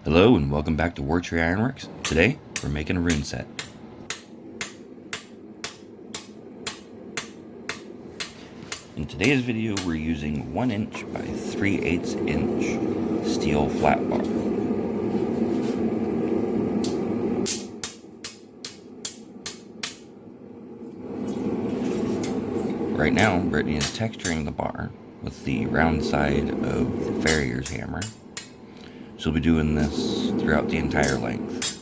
Hello and welcome back to War Tree Ironworks. Today we're making a rune set. In today's video we're using 1 inch by 3/8 inch steel flat bar. Right now Brittany is texturing the bar with the round side of the farrier's hammer. She'll be doing this throughout the entire length,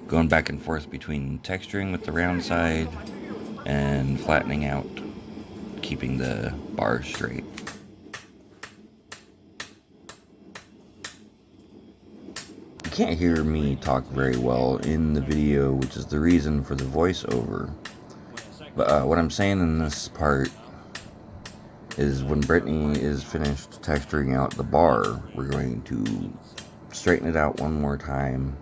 going back and forth between texturing with the round side and flattening out, keeping the bar straight. You can't hear me talk very well in the video, which is the reason for the voiceover. But what I'm saying in this part is when Brittany is finished texturing out the bar, we're going to straighten it out one more time,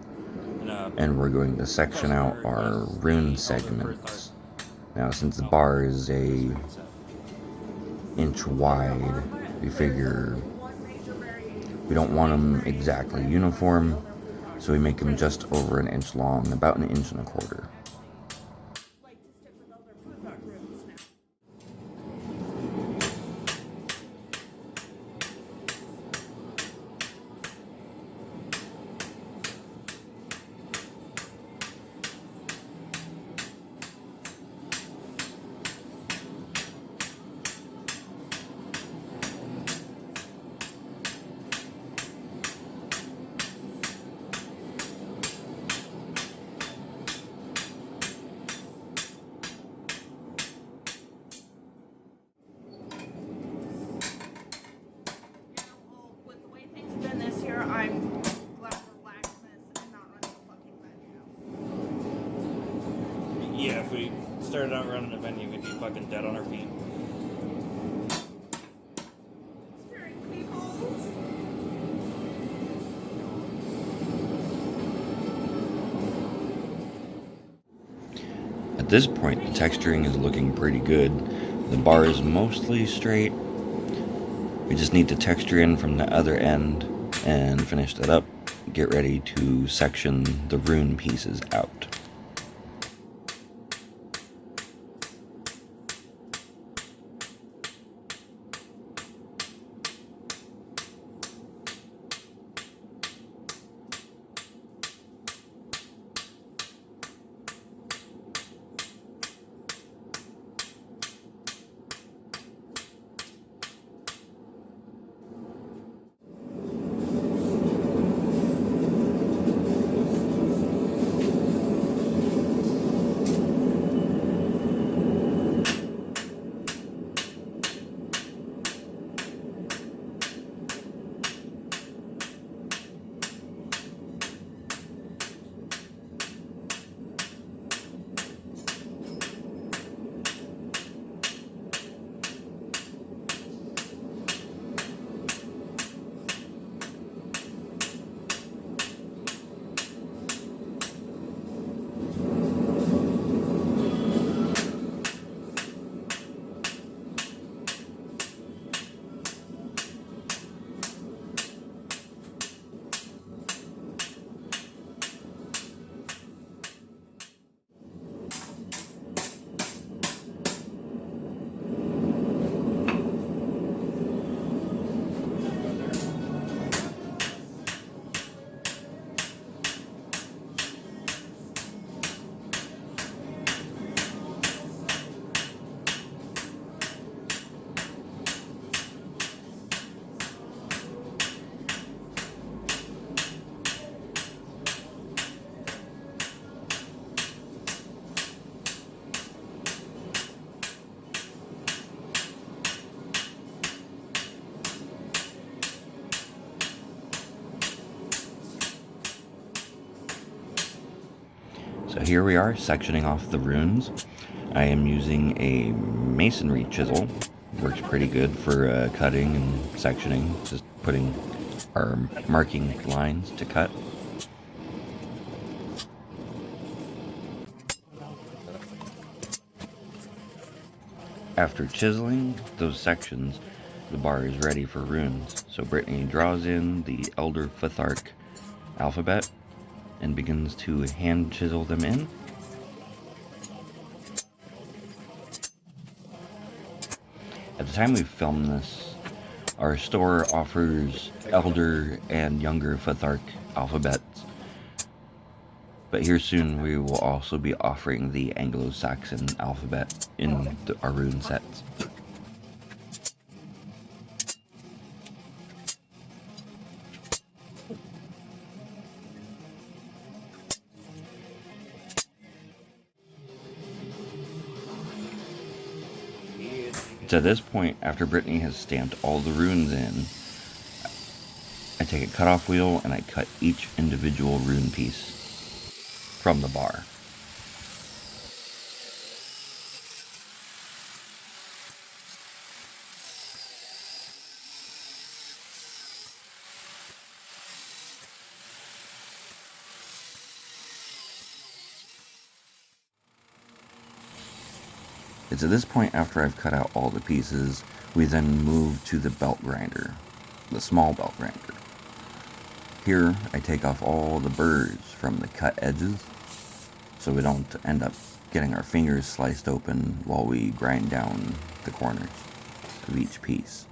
and we're going to section out our rune segments. Now, since the bar is a inch wide, we figure we don't want them exactly uniform, so we make them just over an inch long, about 1.25 inches. I'm glad we're blacksmiths and not running a fucking venue. Yeah, if we started out running a venue, we'd be fucking dead on our feet. Stirring peoples. At this point, the texturing is looking pretty good. The bar is mostly straight. We just need to texture in from the other end and finish that up. Get ready to section the rune pieces out. So here we are, sectioning off the runes. I am using a masonry chisel. Works pretty good for cutting and sectioning, just putting our marking lines to cut. After chiseling those sections, the bar is ready for runes. So Brittany draws in the Elder Futhark alphabet and begins to hand chisel them in. At the time we filmed this, our store offers elder and younger futhark alphabets, but here soon we will also be offering the Anglo-Saxon alphabet in our rune sets. It's at this point, after Brittany has stamped all the runes in, I take a cutoff wheel and I cut each individual rune piece from the bar. It's at this point, after I've cut out all the pieces, we then move to the belt grinder, the small belt grinder. Here, I take off all the burrs from the cut edges, so we don't end up getting our fingers sliced open while we grind down the corners of each piece.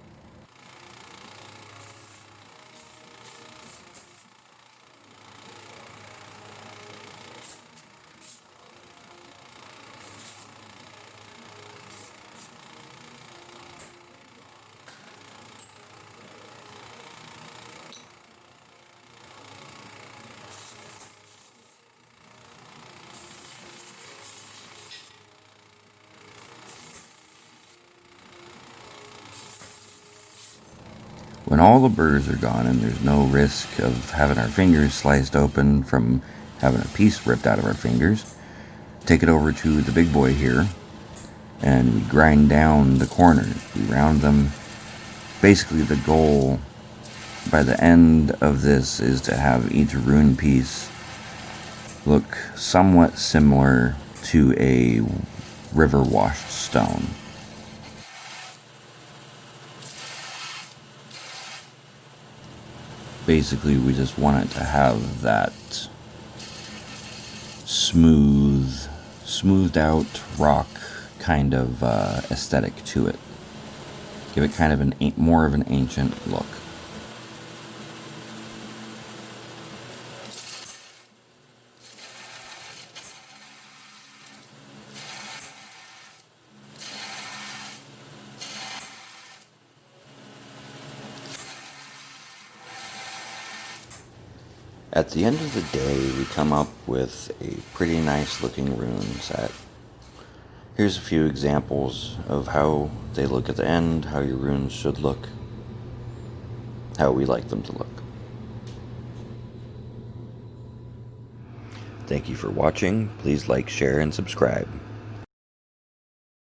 When all the burrs are gone and there's no risk of having our fingers sliced open from having a piece ripped out of our fingers, take it over to the big boy here and we grind down the corners. We round them. Basically the goal by the end of this is to have each rune piece look somewhat similar to a river washed stone. Basically, we just want it to have that smoothed out rock kind of aesthetic to it. Give it kind of more of an ancient look. At the end of the day, we come up with a pretty nice looking rune set. Here's a few examples of how they look at the end, how your runes should look, how we like them to look. Thank you for watching. Please like, share, and subscribe.